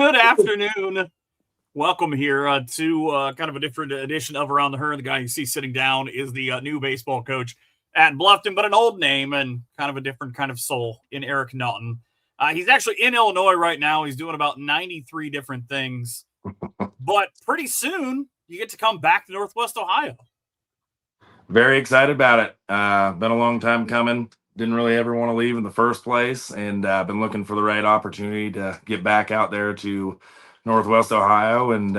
Good afternoon. Welcome here to kind of a different edition of Around the Horn. The guy you see sitting down is the new baseball coach at Bluffton, but an old name and kind of a different kind of soul in Eric Naughton. He's actually in Illinois right now. He's doing about 93 different things. But pretty soon, you get to come back to Northwest Ohio. Very excited about it. Been a long time coming. Didn't really ever want to leave in the first place, and been looking for the right opportunity to get back out there to Northwest Ohio. And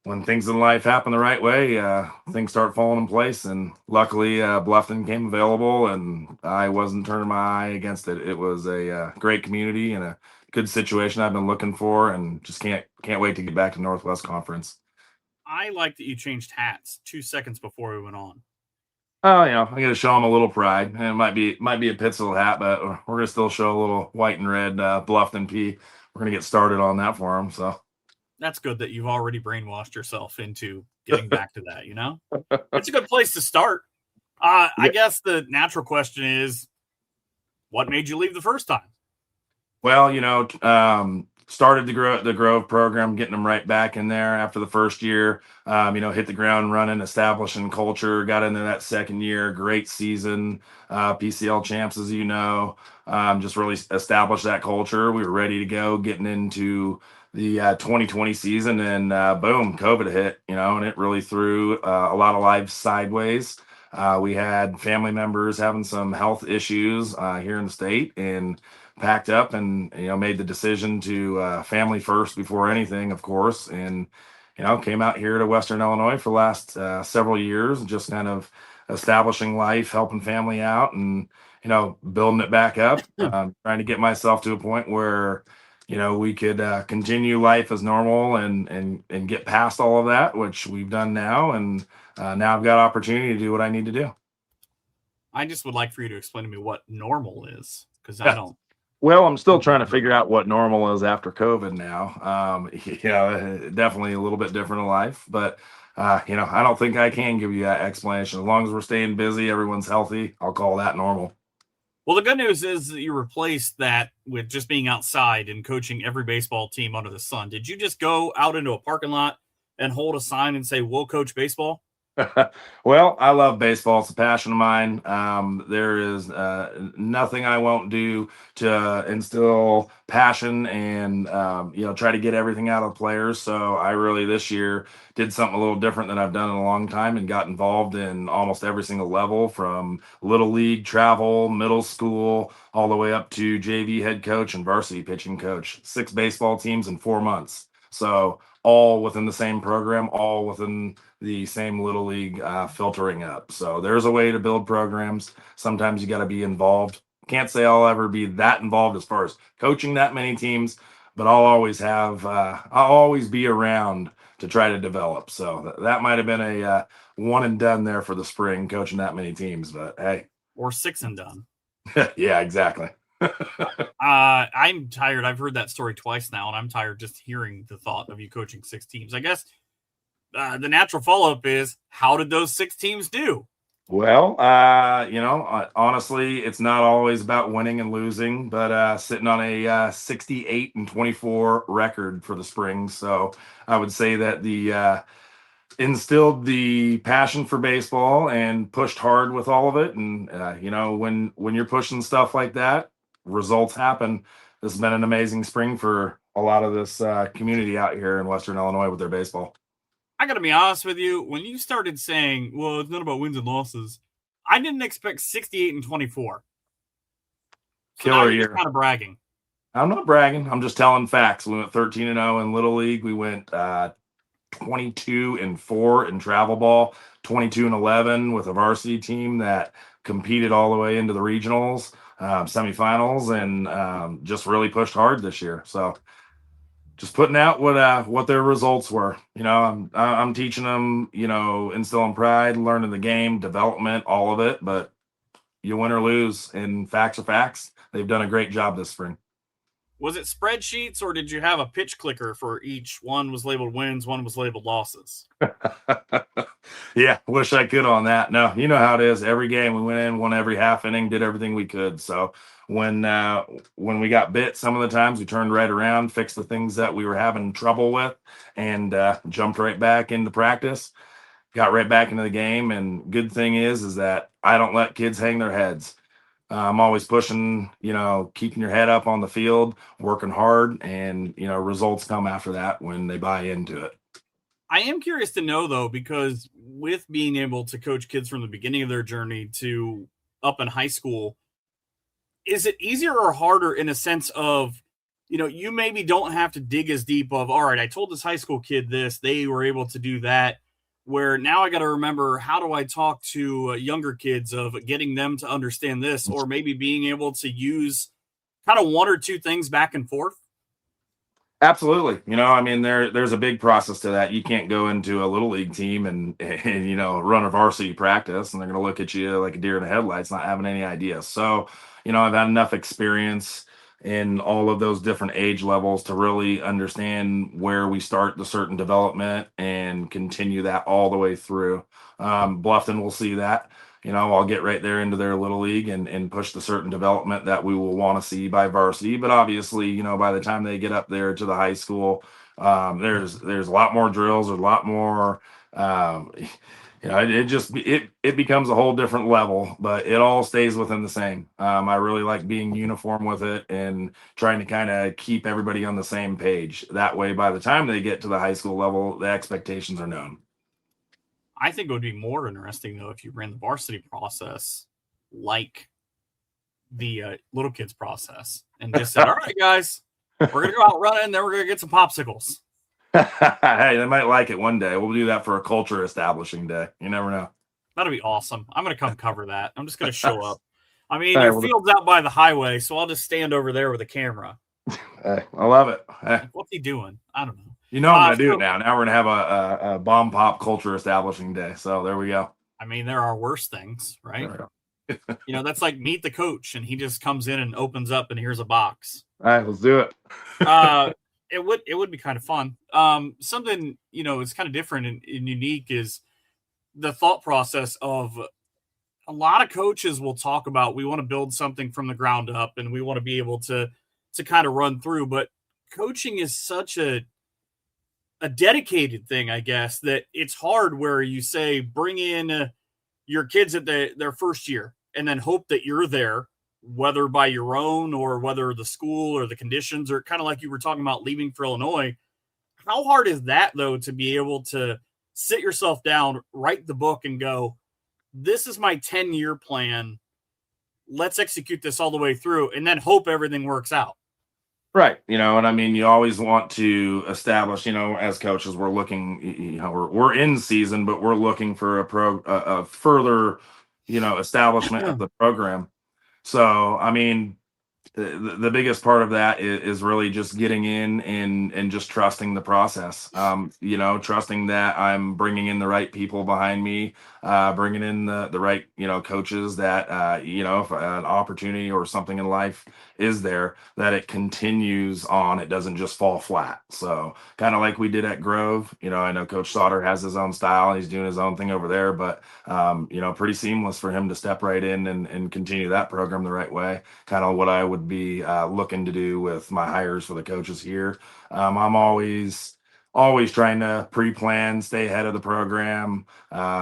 when things in life happen the right way, things start falling in place. And luckily, Bluffton came available, and I wasn't turning my eye against it. It was a great community and a good situation I've been looking for, and just can't wait to get back to Northwest Conference. I like that you changed hats 2 seconds before we went on. Oh, I got to show them a little pride. And it might be a Pittsville hat, but we're going to still show a little white and red Bluffton P. We're going to get started on that for them. So that's good that you've already brainwashed yourself into getting back to that. It's a good place to start. I guess the natural question is, what made you leave the first time? Well, started the Grove program, getting them right back in there after the first year. Hit the ground running, establishing culture. Got into that second year, great season, PCL champs, as you know. Just really established that culture. We were ready to go, getting into the 2020 season, and boom, COVID hit. And it really threw a lot of lives sideways. We had family members having some health issues here in the state, and packed up and made the decision to family first before anything, of course, and came out here to Western Illinois for the last several years, just kind of establishing life, helping family out, and building it back up, trying to get myself to a point where we could continue life as normal and get past all of that, which we've done now, and now I've got opportunity to do what I need to do. I just would like for you to explain to me what normal is, because I don't. Well, I'm still trying to figure out what normal is after COVID now. Definitely a little bit different in life, but I don't think I can give you that explanation. As long as we're staying busy, everyone's healthy, I'll call that normal. Well, the good news is that you replaced that with just being outside and coaching every baseball team under the sun. Did you just go out into a parking lot and hold a sign and say, "We'll coach baseball"? Well, I love baseball. It's a passion of mine. There is nothing I won't do to instill passion and, try to get everything out of players. So I really this year did something a little different than I've done in a long time and got involved in almost every single level, from little league, travel, middle school, all the way up to JV head coach and varsity pitching coach. 6 baseball teams in 4 months. So all within the same program, all within the same little league filtering up. So there's a way to build programs. Sometimes you got to be involved. Can't say I'll ever be that involved as far as coaching that many teams, but I'll always be around to try to develop. So that might have been a one and done there for the spring, coaching that many teams, but hey. Or 6 and done. Yeah, exactly. I'm tired. I've heard that story twice now, and I'm tired just hearing the thought of you coaching 6 teams. I guess the natural follow-up is, how did those 6 teams do? Well, honestly, it's not always about winning and losing, but sitting on a 68-24 record for the spring. So I would say that the instilled the passion for baseball and pushed hard with all of it. And when you're pushing stuff like that, results happen. This has been an amazing spring for a lot of this community out here in Western Illinois with their baseball. I got to be honest with you. When you started saying, well, it's not about wins and losses, I didn't expect 68-24. So Killer year. Kind of bragging. I'm not bragging. I'm just telling facts. We went 13-0 in Little League. We went 22-4 in travel ball, 22-11 with a varsity team that competed all the way into the regionals, semifinals, and just really pushed hard this year. So just putting out what their results were. I'm teaching them, instilling pride, learning the game, development, all of it. But you win or lose, and facts are facts. They've done a great job this spring. Was it spreadsheets or did you have a pitch clicker for each? One was labeled wins, one was labeled losses. Yeah, wish I could on that. No, you know how it is. Every game we went in, won every half inning, did everything we could. So when we got bit, some of the times we turned right around, fixed the things that we were having trouble with, and jumped right back into practice. Got right back into the game. And good thing is that I don't let kids hang their heads. I'm always pushing, keeping your head up on the field, working hard, and results come after that when they buy into it. I am curious to know, though, because with being able to coach kids from the beginning of their journey to up in high school, is it easier or harder in a sense of, you maybe don't have to dig as deep of, all right, I told this high school kid this, they were able to do that, where now I got to remember, how do I talk to younger kids of getting them to understand this, or maybe being able to use kind of one or two things back and forth? Absolutely. There's a big process to that. You can't go into a little league team and run a varsity practice and they're going to look at you like a deer in the headlights, not having any idea. So, I've had enough experience in all of those different age levels to really understand where we start the certain development and continue that all the way through. Bluffton will see that. I'll get right there into their little league and push the certain development that we will want to see by varsity. But obviously, by the time they get up there to the high school, there's a lot more drills, a lot more. It becomes a whole different level, but it all stays within the same. I really like being uniform with it and trying to kind of keep everybody on the same page. That way, by the time they get to the high school level, the expectations are known. I think it would be more interesting, though, if you ran the varsity process like the little kids process and just said, all right, guys, we're going to go out running, then we're going to get some popsicles. Hey, they might like it one day. We'll do that for a culture establishing day. You never know. That'll be awesome. I'm going to come cover that. I'm just going to show up. I mean, your field's out by the highway, so I'll just stand over there with a camera. Hey, I love it. Hey. What's he doing? I don't know. I'm going to do it now. Now we're going to have a bomb pop culture establishing day. So there we go. I mean, there are worse things, right? That's like meet the coach, and he just comes in and opens up, and here's a box. All right, let's do it. It would be kind of fun. Something, it's kind of different and unique is the thought process of a lot of coaches will talk about, we want to build something from the ground up and we want to be able to kind of run through, but coaching is such a dedicated thing, I guess, that it's hard where you say, bring in your kids at their first year and then hope that you're there, whether by your own or whether the school or the conditions, or kind of like you were talking about leaving for Illinois. How hard is that, though, to be able to sit yourself down, write the book and go, this is my 10-year plan. Let's execute this all the way through and then hope everything works out. Right. You always want to establish, as coaches, we're looking, we're in season, but we're looking for a further, establishment of the program. So, the biggest part of that is really just getting in and just trusting the process. Trusting that I'm bringing in the right people behind me, bringing in the right, coaches that, if an opportunity or something in life is there, that it continues on. It doesn't just fall flat. So kind of like we did at Grove, I know Coach Sauter has his own style. He's doing his own thing over there, but, pretty seamless for him to step right in and continue that program the right way. Kind of what I would be looking to do with my hires for the coaches here. I'm always trying to pre-plan, stay ahead of the program,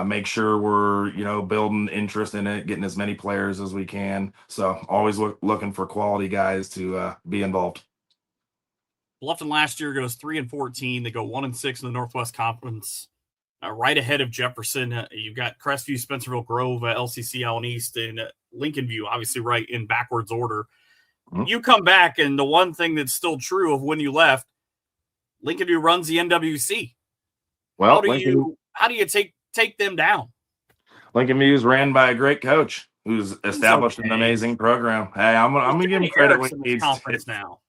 make sure we're building interest in it, getting as many players as we can. So always looking for quality guys to be involved. Bluffton last year goes 3-14. They go 1-6 in the Northwest Conference, right ahead of Jefferson. You've got Crestview, Spencerville, Grove, LCC, Allen East, and Lincoln View, obviously right in backwards order. Mm-hmm. You come back, and the one thing that's still true of when you left, Lincoln View runs the NWC. Well, how do you take them down? Lincoln View is ran by a great coach who's established an amazing program. Hey, I'm gonna give him credit when he's conference now.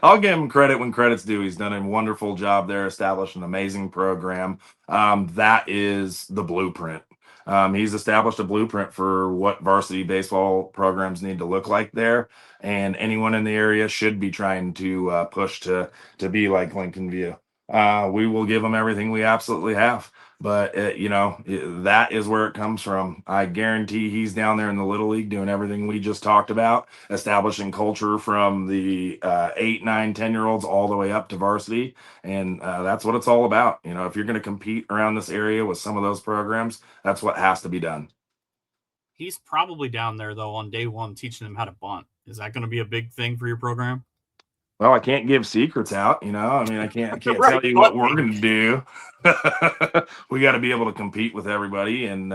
I'll give him credit when credit's due. He's done a wonderful job there, established an amazing program. That is the blueprint. He's established a blueprint for what varsity baseball programs need to look like there, and anyone in the area should be trying to push to be like Lincoln View. We will give them everything we absolutely have, but that is where it comes from. I guarantee he's down there in the little league doing everything we just talked about, establishing culture from the 8, 9, 10 year olds all the way up to varsity, and that's what it's all about. If you're going to compete around this area with some of those programs, that's what has to be done. He's probably down there though on day one teaching them how to bunt. Is that going to be a big thing for your program? Well, I can't give secrets out, I mean, I can't Right, tell you what we're going to do. We got to be able to compete with everybody, and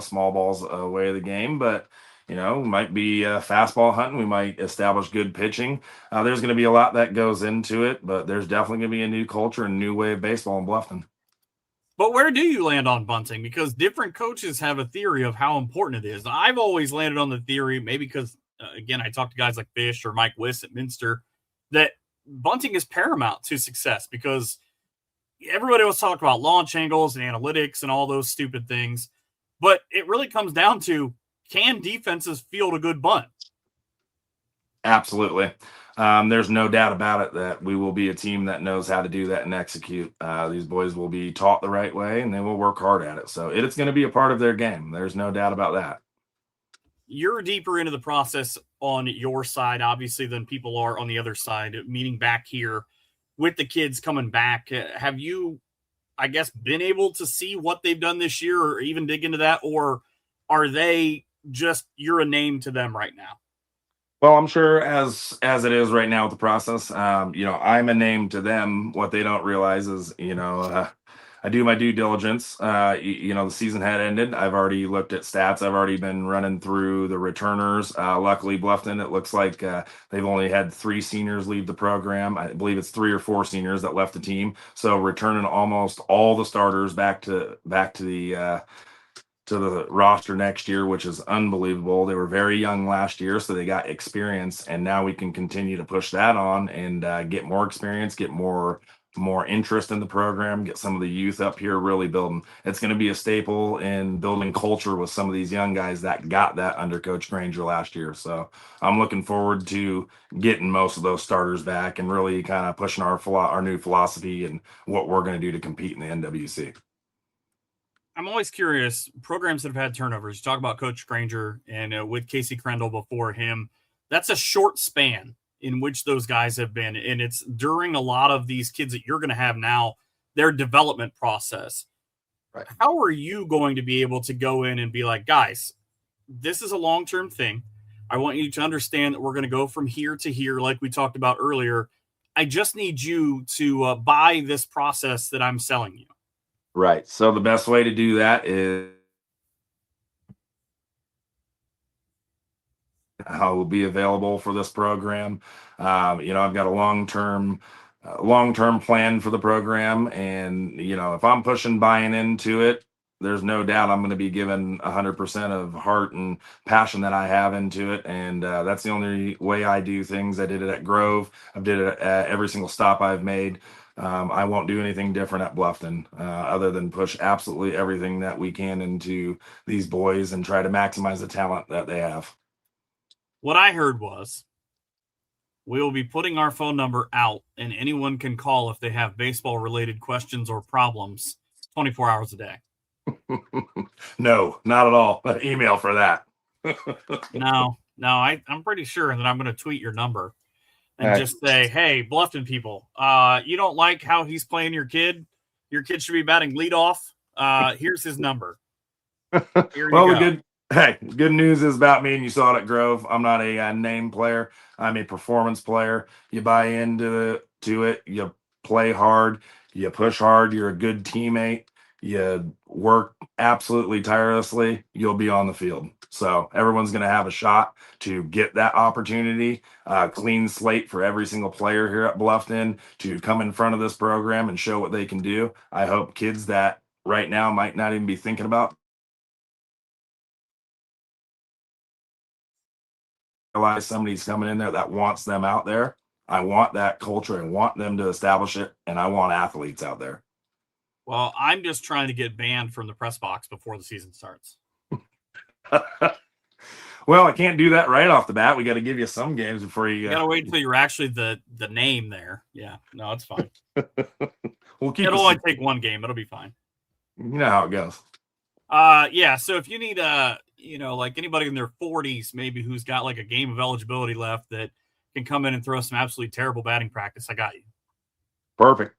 small ball's a way of the game, but we might be fastball hunting. We might establish good pitching. There's going to be a lot that goes into it, but there's definitely going to be a new culture and new way of baseball in Bluffton. But where do you land on bunting? Because different coaches have a theory of how important it is. I've always landed on the theory, maybe because, again, I talk to guys like Fish or Mike Wiss at Minster, that bunting is paramount to success because everybody was talking about launch angles and analytics and all those stupid things. But it really comes down to, can defenses field a good bunt? Absolutely. There's no doubt about it that we will be a team that knows how to do that and execute. These boys will be taught the right way and they will work hard at it. So it's going to be a part of their game. There's no doubt about that. You're deeper into the process on your side, obviously, than people are on the other side, meaning back here with the kids coming back. Have you, I guess, been able to see what they've done this year or even dig into that? Or are they just, you're a name to them right now? Well, I'm sure as it is right now with the process, I'm a name to them. What they don't realize is, I do my due diligence. The season had ended. I've already looked at stats. I've already been running through the returners. Luckily, Bluffton, it looks like they've only had 3 seniors leave the program. I believe it's 3 or 4 seniors that left the team. So returning almost all the starters back to the roster next year, which is unbelievable. They were very young last year, so they got experience, and now we can continue to push that on and get more experience, get more interest in the program, get some of the youth up here really building. It's going to be a staple in building culture with some of these young guys that got that under Coach Granger last year. So I'm looking forward to getting most of those starters back and really kind of pushing our new philosophy and what we're going to do to compete in the NWC. I'm always curious, programs that have had turnovers, you talk about Coach Granger and with Casey Crandall before him, that's a short span in which those guys have been. And it's during a lot of these kids that you're going to have now, their development process. Right. How are you going to be able to go in and be like, guys, this is a long-term thing. I want you to understand that we're going to go from here to here, like we talked about earlier. I just need you to buy this process that I'm selling you. Right. So the best way to do that is I will be available for this program. I've got a long-term plan for the program, and if I'm pushing buying into it, there's no doubt I'm going to be given 100% of heart and passion that I have into it, and that's the only way I do things. I did it at Grove. I did it at every single stop I've made. I won't do anything different at Bluffton other than push absolutely everything that we can into these boys and try to maximize the talent that they have. What I heard was we will be putting our phone number out, and anyone can call if they have baseball-related questions or problems 24 hours a day. No, not at all. Email for that. No, I'm pretty sure that I'm going to tweet your number and just say, hey, Bluffton people, you don't like how he's playing your kid? Your kid should be batting leadoff. Here's his number. Good news is about me, and you saw it at Grove. I'm not a name player. I'm a performance player. You buy into it. You play hard. You push hard. You're a good teammate. You work absolutely tirelessly. You'll be on the field. So everyone's going to have a shot to get that opportunity. Clean slate for every single player here at Bluffton to come in front of this program and show what they can do. I hope kids that right now might not even be thinking about realize somebody's coming in there that wants them out there. I want that culture. I want them to establish it, and I want athletes out there. Well, I'm just trying to get banned from the press box before the season starts. Well, I can't do that right off the bat. We got to give you some games before You got to wait until you're actually the name there. Yeah, no, it's fine. It'll only take one game. It'll be fine. You know how it goes. Yeah. So if you need like anybody in their 40s, maybe who's got like a game of eligibility left that can come in and throw some absolutely terrible batting practice, I got you. Perfect.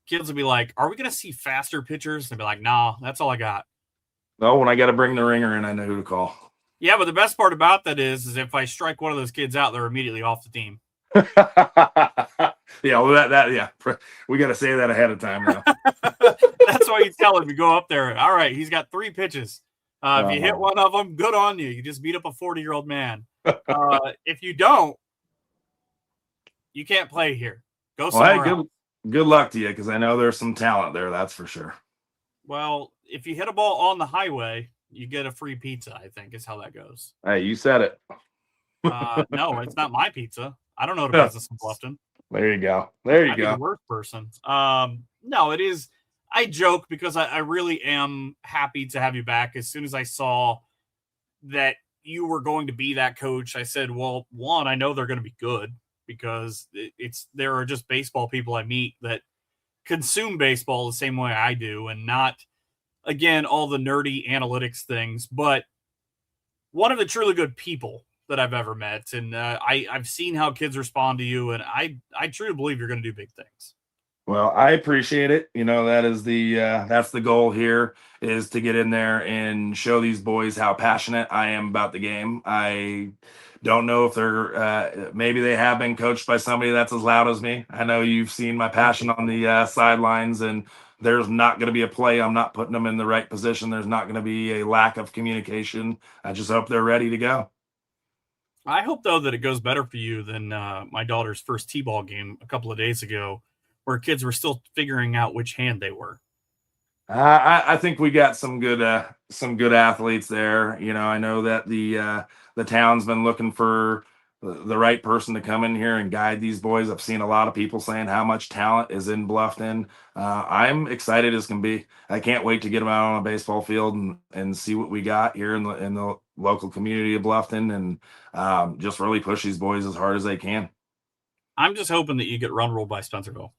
Kids will be like, "Are we going to see faster pitchers?" And be like, "Nah, that's all I got." No, when I got to bring the ringer in, I know who to call. Yeah, but the best part about that is if I strike one of those kids out, they're immediately off the team. Yeah, well, yeah. We got to say that ahead of time now. That's why you tell him, you go up there. All right, he's got 3 pitches. If you hit one of them, good on you. You just beat up a 40-year-old man. If you don't, you can't play here. Go somewhere else. Good luck to you, because I know there's some talent there, that's for sure. Well, if you hit a ball on the highway, you get a free pizza, I think, is how that goes. Hey, you said it. No, it's not my pizza. I don't know the business in Bluffton. There you go. I'd be the worst person. No, it is. I joke because I really am happy to have you back. As soon as I saw that you were going to be that coach, I said, well, one, I know they're going to be good because there are just baseball people I meet that consume baseball the same way I do, and not, again, all the nerdy analytics things, but one of the truly good people that I've ever met. And I've seen how kids respond to you, and I truly believe you're going to do big things. Well, I appreciate it. That is that's the goal here, is to get in there and show these boys how passionate I am about the game. I don't know if they're maybe they have been coached by somebody that's as loud as me. I know you've seen my passion on the sidelines, and there's not going to be a play I'm not putting them in the right position. There's not going to be a lack of communication. I just hope they're ready to go. I hope, though, that it goes better for you than my daughter's first T-ball game a couple of days ago, where kids were still figuring out which hand they were. I think we got some good athletes there. I know that the town's been looking for the right person to come in here and guide these boys. I've seen a lot of people saying how much talent is in Bluffton. I'm excited as can be. I can't wait to get them out on a baseball field and see what we got here in the local community of Bluffton, and just really push these boys as hard as they can. I'm just hoping that you get run ruled by Spencerville.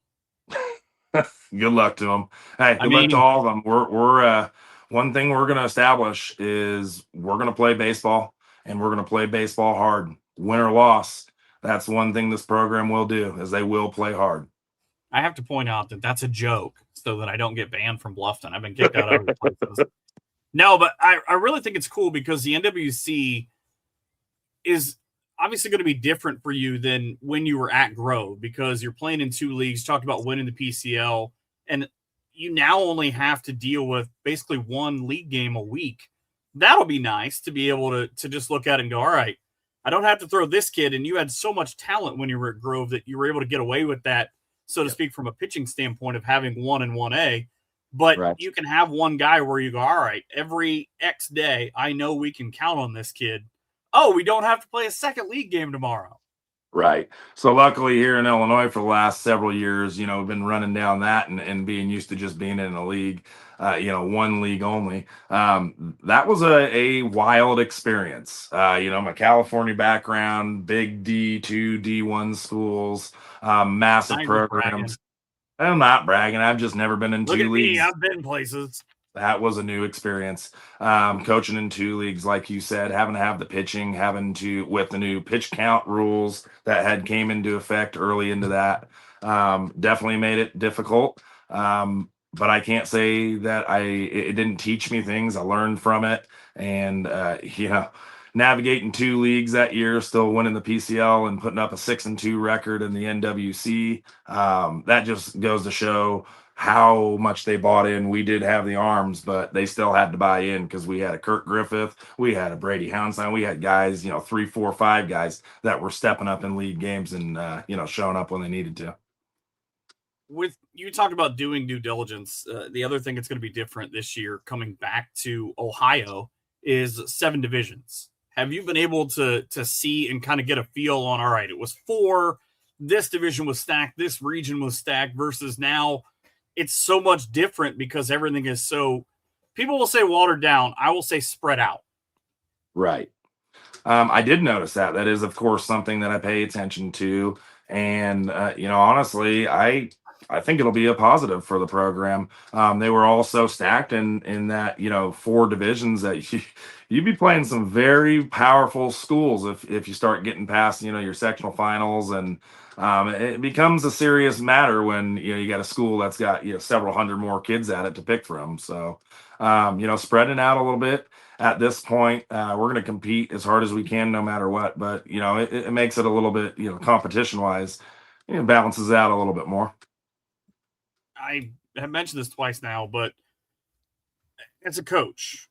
Good luck to them. Hey, good luck to all of them. We're one thing we're going to establish is we're going to play baseball, and we're going to play baseball hard, win or loss. That's one thing this program will do, is they will play hard. I have to point out that that's a joke so that I don't get banned from Bluffton. I've been kicked out of other places. No, but I really think it's cool because the NWC is obviously going to be different for you than when you were at Grove, because you're playing in 2 leagues, talked about winning the PCL, and you now only have to deal with basically 1 league game a week. That'll be nice to be able to just look at it and go, all right, I don't have to throw this kid. And you had so much talent when you were at Grove that you were able to get away with that, so to speak, from a pitching standpoint of having 1 and 1A. But right, you can have one guy where you go, all right, every X day, I know we can count on this kid. Oh, we don't have to play a second league game tomorrow. Right. So luckily here in Illinois for the last several years, we've been running down that and being used to just being in a league, 1 league only. That was a wild experience. My California background, big D2, D1 schools, massive programs. I'm not bragging. I've just never been in 2 leagues. I've been places. That was a new experience. Coaching in 2 leagues, like you said, having to have the pitching, with the new pitch count rules that had came into effect early into that, definitely made it difficult. But I can't say that it didn't teach me things. I learned from it, and navigating 2 leagues that year, still winning the PCL and putting up a 6-2 record in the NWC. That just goes to show how much they bought in. We did have the arms, but they still had to buy in, because we had a Kirk Griffith, we had a Brady Houndstein, we had guys, 3, 4, 5 guys that were stepping up in league games and showing up when they needed to. With you talked about doing due diligence, the other thing that's going to be different this year coming back to Ohio is 7 divisions. Have you been able to see and kind of get a feel on, all right, it was 4, this division was stacked, this region was stacked, versus now it's so much different because everything is so, people will say watered down. I will say spread out. Right. I did notice that. That is, of course, something that I pay attention to, and honestly, I think it'll be a positive for the program. They were all so stacked in that four divisions that you'd be playing some very powerful schools if you start getting past your sectional finals, and it becomes a serious matter when you got a school that's got several hundred more kids at it to pick from. So spreading out a little bit at this point. We're going to compete as hard as we can, no matter what. But it makes it a little bit, competition wise, balances out a little bit more. I have mentioned this twice now, but as a coach,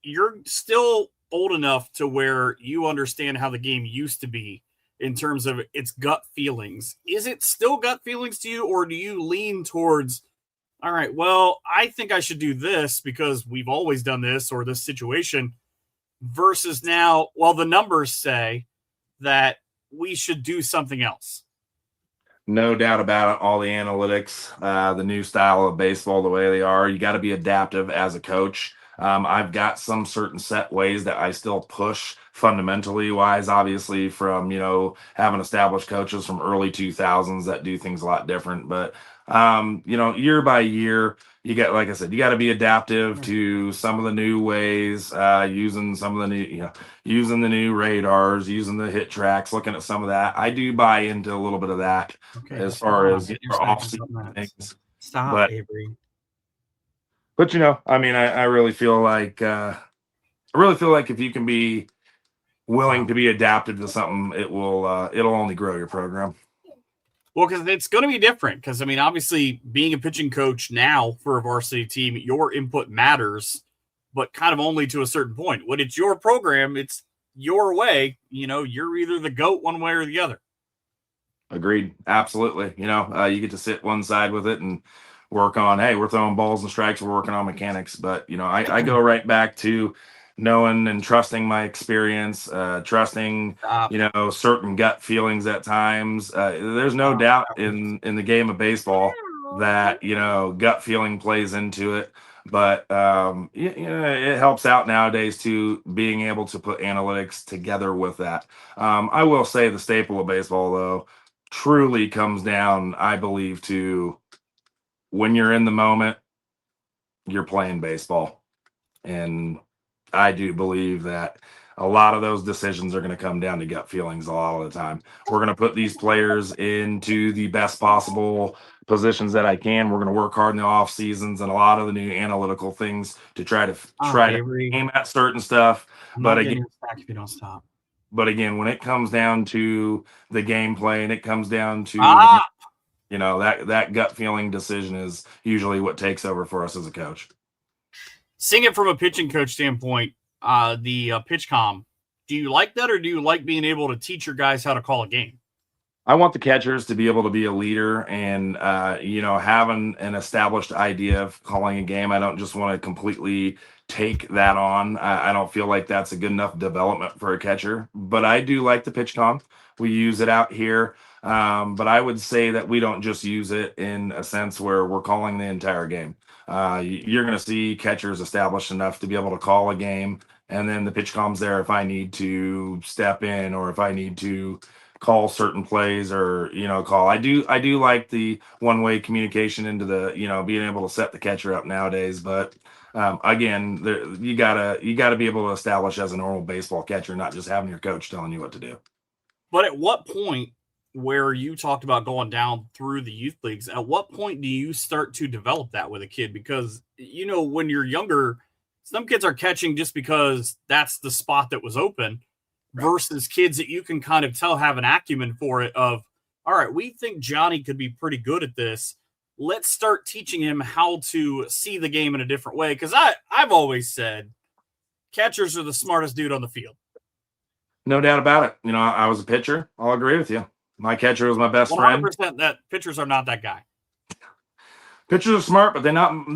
you're still old enough to where you understand how the game used to be in terms of its gut feelings. Is it still gut feelings to you, or do you lean towards, all right, well, I think I should do this because we've always done this or this situation, versus now, well, the numbers say that we should do something else? No doubt about it. All the analytics, the new style of baseball, the way they are, you got to be adaptive as a coach. I've got some certain set ways that I still push fundamentally wise, obviously, from having established coaches from early 2000s that do things a lot different. But year by year, you got, like I said, you got to be adaptive to some of the new ways, using some of the new, using the new radars, using the hit tracks, looking at some of that. I do buy into a little bit of that as far as off-season things. Stop, Avery. But I mean, I really feel like if you can be willing to be adapted to something, it'll only grow your program. Well, because it's going to be different. Because, I mean, obviously, being a pitching coach now for a varsity team, your input matters, but kind of only to a certain point. When it's your program, it's your way. You're either the GOAT one way or the other. Agreed. Absolutely. You get to sit one side with it and work on, hey, we're throwing balls and strikes, we're working on mechanics. But, I go right back to knowing and trusting my experience, trusting, certain gut feelings at times. There's no doubt in the game of baseball that, gut feeling plays into it. But, it helps out nowadays too, being able to put analytics together with that. I will say the staple of baseball, though, truly comes down, I believe, to when you're in the moment, you're playing baseball. And I do believe that a lot of those decisions are going to come down to gut feelings a lot of the time. We're going to put these players into the best possible positions that I can. We're going to work hard in the off seasons and a lot of the new analytical things to try to aim at certain stuff. But again, if you don't stop. But again, when it comes down to the gameplay and it comes down to that gut feeling decision is usually what takes over for us as a coach. Seeing it from a pitching coach standpoint, the pitch comm, do you like that, or do you like being able to teach your guys how to call a game? I want the catchers to be able to be a leader and, having an established idea of calling a game. I don't just want to completely take that on. I don't feel like that's a good enough development for a catcher, but I do like the pitch comm. We use it out here. But I would say that we don't just use it in a sense where we're calling the entire game. You're going to see catchers established enough to be able to call a game, and then the pitch comm's there if I need to step in or if I need to call certain plays or call. I do like the one-way communication into the being able to set the catcher up nowadays, but again, you gotta be able to establish as a normal baseball catcher, not just having your coach telling you what to do. But at what point, where you talked about going down through the youth leagues, at what point do you start to develop that with a kid? Because when you're younger, some kids are catching just because that's the spot that was open, versus kids that you can kind of tell have an acumen for it of, all right, we think Johnny could be pretty good at this. Let's start teaching him how to see the game in a different way. Because I've always said catchers are the smartest dude on the field. No doubt about it. I was a pitcher. I'll agree with you. My catcher was my best 100% friend. 100% that pitchers are not that guy. Pitchers are smart, but they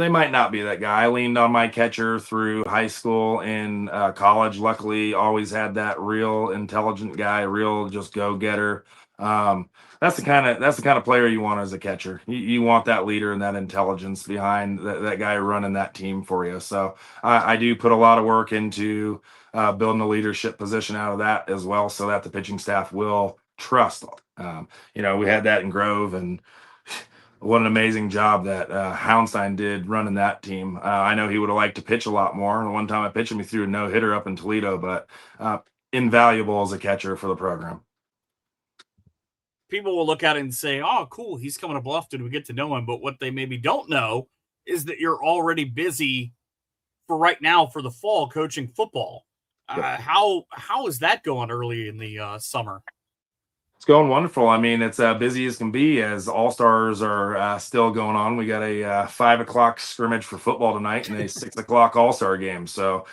might not be that guy. I leaned on my catcher through high school and college. Luckily, always had that real intelligent guy, real just go-getter. That's the kind of player you want as a catcher. You want that leader and that intelligence behind that guy running that team for you. So I do put a lot of work into building a leadership position out of that as well, so that the pitching staff will trust. We had that in Grove, and what an amazing job that Houndstein did running that team. I know he would have liked to pitch a lot more. The one time I pitched him, he threw a no hitter up in Toledo, but invaluable as a catcher for the program. People will look at it and say, oh, cool, he's coming to Bluffton. We get to know him. But what they maybe don't know is that you're already busy for right now for the fall coaching football. Yep. How is that going early in the summer? It's going wonderful. I mean, it's busy as can be as All-Stars are still going on. We got a 5 o'clock scrimmage for football tonight and a 6 o'clock All-Star game. So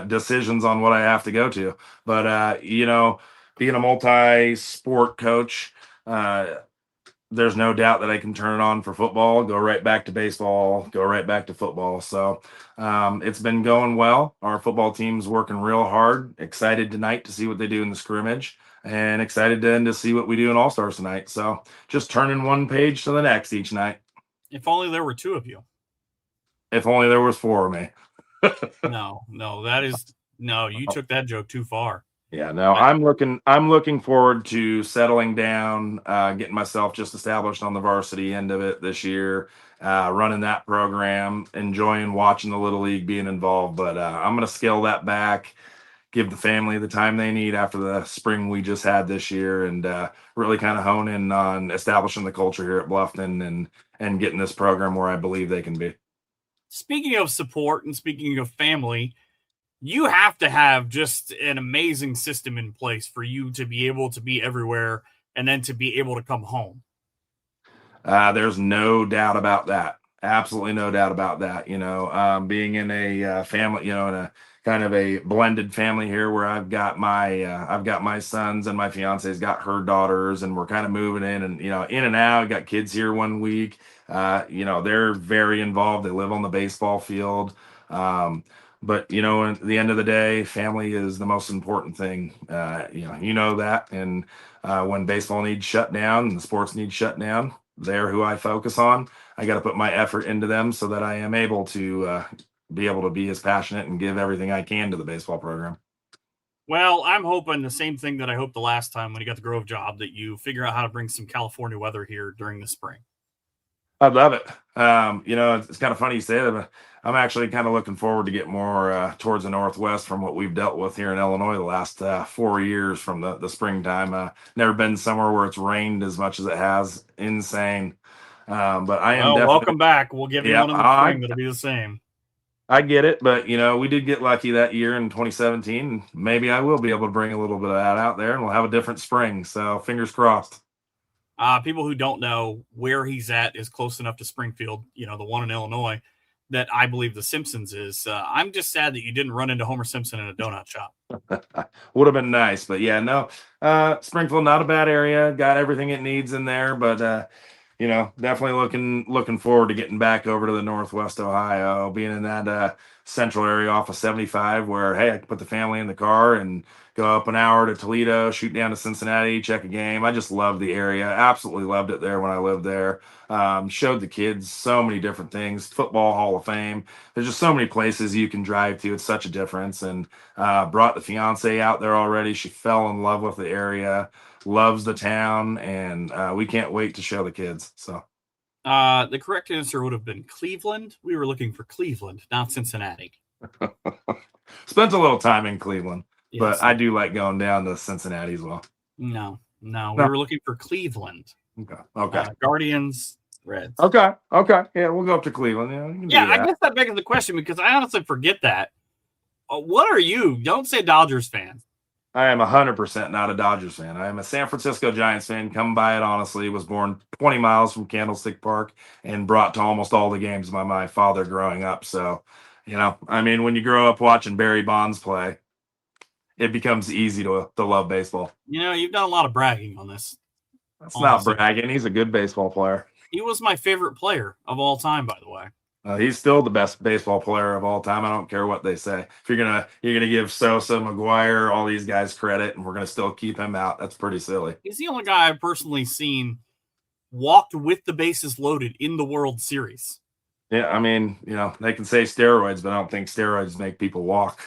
decisions on what I have to go to. But, being a multi-sport coach, there's no doubt that I can turn it on for football, go right back to baseball, go right back to football. So it's been going well. Our football team's working real hard. Excited tonight to see what they do in the scrimmage, and excited then to see what we do in All-Stars tonight. So just turning one page to the next each night. If only there were 2 of you. If only there was 4 of me. No, you took that joke too far. Yeah, no, I'm looking forward to settling down, getting myself just established on the varsity end of it this year, running that program, enjoying watching the Little League, being involved. But I'm going to scale that back, give the family the time they need after the spring we just had this year, and really kind of hone in on establishing the culture here at Bluffton and getting this program where I believe they can be. Speaking of support and speaking of family, you have to have just an amazing system in place for you to be able to be everywhere and then to be able to come home. There's no doubt about that. Absolutely no doubt about that. Being in a family, in a kind of a blended family here where I've got my sons and my fiance's got her daughters, and we're kind of moving in and, in and out. Got kids here one week. They're very involved. They live on the baseball field. But at the end of the day, family is the most important thing. That. And when baseball needs shut down and the sports need shut down, they're who I focus on. I got to put my effort into them so that I am able to be as passionate and give everything I can to the baseball program. Well, I'm hoping the same thing that I hoped the last time when you got the Grove job, that you figure out how to bring some California weather here during the spring. I'd love it. It's kind of funny you say that, but I'm actually kind of looking forward to get more towards the Northwest from what we've dealt with here in Illinois the last 4 years from the springtime. Never been somewhere where it's rained as much as it has. Insane. But I am definitely welcome back. We'll give you one in the spring that'll be the same. I get it, but we did get lucky that year in 2017. Maybe I will be able to bring a little bit of that out there, and we'll have a different spring. So fingers crossed. People who don't know where he's at is close enough to Springfield, the one in Illinois, that I believe the Simpsons is. I'm just sad that you didn't run into Homer Simpson in a donut shop. Would have been nice, but yeah, no. Springfield, not a bad area. Got everything it needs in there, but definitely looking forward to getting back over to the Northwest Ohio, being in that central area off of 75, where hey, I can put the family in the car and go up an hour to Toledo, shoot down to Cincinnati, check a game. I just love the area. Absolutely loved it there when I lived there. Showed the kids so many different things. Football Hall of Fame. There's just so many places you can drive to. It's such a difference. And brought the fiance out there already. She fell in love with the area, loves the town, and we can't wait to show the kids. So the correct answer would have been Cleveland. We were looking for Cleveland, not Cincinnati. Spent a little time in Cleveland. Yes. But I do like going down to Cincinnati as well. No. We were looking for Cleveland. Okay. Guardians, Reds. Okay. Yeah, we'll go up to Cleveland. Yeah, I guess that begs the question, because I honestly forget that. What are you? Don't say Dodgers fan. I am 100% not a Dodgers fan. I am a San Francisco Giants fan. Come by it honestly. Was born 20 miles from Candlestick Park and brought to almost all the games by my father growing up. So, when you grow up watching Barry Bonds play, it becomes easy to love baseball. You've done a lot of bragging on this. That's honestly not bragging. He's a good baseball player. He was my favorite player of all time, by the way. He's still the best baseball player of all time. I don't care what they say. If you're gonna give Sosa, McGuire, all these guys credit, and we're gonna still keep him out, that's pretty silly. He's the only guy I've personally seen walked with the bases loaded in the World Series. Yeah, I mean, they can say steroids, but I don't think steroids make people walk.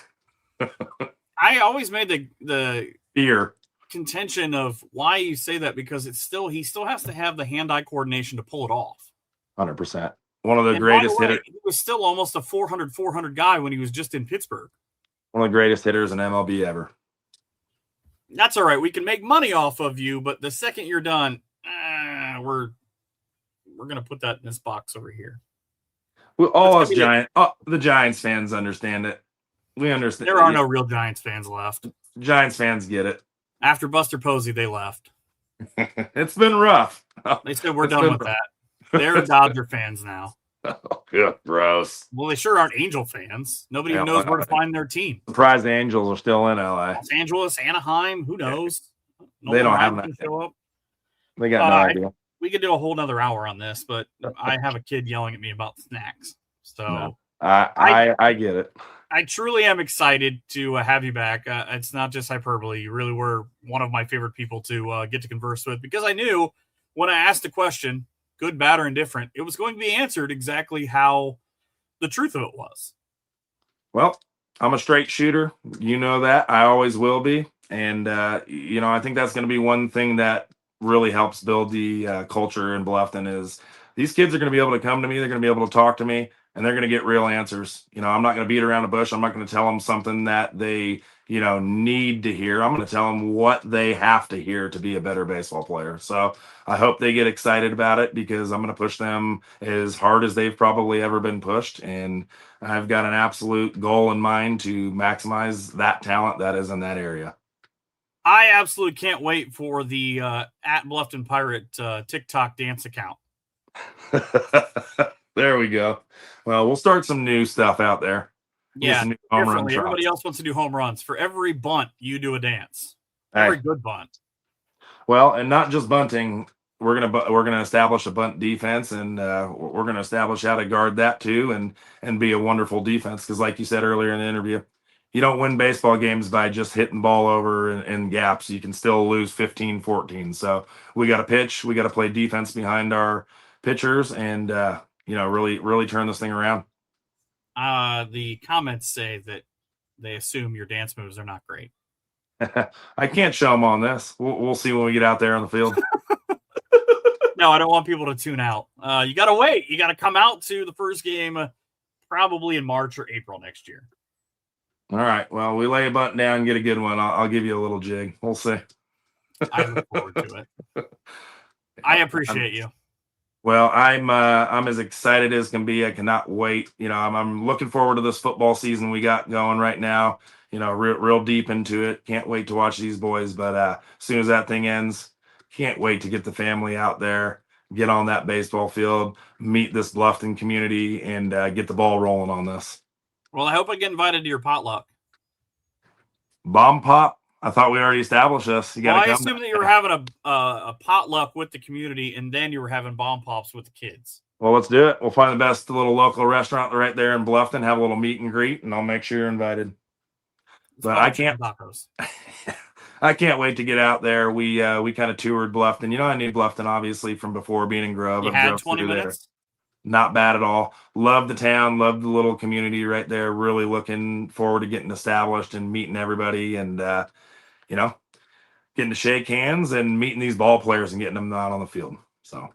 I always made the Fear. contention of why you say that, because he still has to have the hand-eye coordination to pull it off. 100%. One of the greatest hitters. He was still almost a 400 guy when he was just in Pittsburgh. One of the greatest hitters in MLB ever. That's all right. We can make money off of you, but the second you're done, we're going to put that in this box over here. Well, the Giants fans understand it. We understand. There are no real Giants fans left. Giants fans get it. After Buster Posey, they left. It's been rough. They said we're done with that. They're Dodger fans now. Oh, good, gross. Well, they sure aren't Angel fans. Nobody even knows where to find their team. Surprised the Angels are still in LA. Los Angeles, Anaheim, who knows? They don't have that. Show up. They got no idea. We could do a whole nother hour on this, but I have a kid yelling at me about snacks. So no, I get it. I truly am excited to have you back. It's not just hyperbole. You really were one of my favorite people to get to converse with, because I knew when I asked a question, good, bad, or indifferent, it was going to be answered exactly how the truth of it was. Well, I'm a straight shooter. You know that. I always will be. And, I think that's going to be one thing that really helps build the culture in Bluffton is these kids are going to be able to come to me. They're going to be able to talk to me, and they're going to get real answers. I'm not going to beat around the bush. I'm not going to tell them something that they, need to hear. I'm going to tell them what they have to hear to be a better baseball player. So I hope they get excited about it, because I'm going to push them as hard as they've probably ever been pushed. And I've got an absolute goal in mind to maximize that talent that is in that area. I absolutely can't wait for the at Bluffton Pirate TikTok dance account. There we go. Well, we'll start some new stuff out there. Yeah, definitely. Everybody else wants to do home runs. For every bunt, you do a dance. Every good bunt. Well, and not just bunting. We're gonna establish a bunt defense, and we're gonna establish how to guard that too, and be a wonderful defense. Because, like you said earlier in the interview, you don't win baseball games by just hitting ball over in gaps. You can still lose 15-14. So we got to pitch. We got to play defense behind our pitchers, and really turn this thing around. The comments say that they assume your dance moves are not great. I can't show them on this. We'll see when we get out there on the field. No, I don't want people to tune out. You got to wait. You got to come out to the first game probably in March or April next year. All right. Well, we lay a bunt down and get a good one. I'll give you a little jig. We'll see. I look forward to it. I appreciate you. Well, I'm as excited as can be. I cannot wait. I'm looking forward to this football season we got going right now. Real deep into it. Can't wait to watch these boys. But as soon as that thing ends, can't wait to get the family out there, get on that baseball field, meet this Bluffton community, and get the ball rolling on this. Well, I hope I get invited to your potluck. Bomb pop. I thought we already established this. I assumed that you were having a potluck with the community, and then you were having bomb pops with the kids. Well, let's do it. We'll find the best little local restaurant right there in Bluffton, have a little meet and greet, and I'll make sure you're invited. But I can't. I can't wait to get out there. We kind of toured Bluffton. I knew Bluffton obviously from before being in Grove. You had 20 minutes. There. Not bad at all. Love the town. Love the little community right there. Really looking forward to getting established and meeting everybody, and getting to shake hands and meeting these ball players and getting them out on the field. So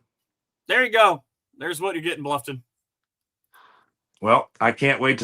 there you go. There's what you're getting, Bluffton. Well, I can't wait to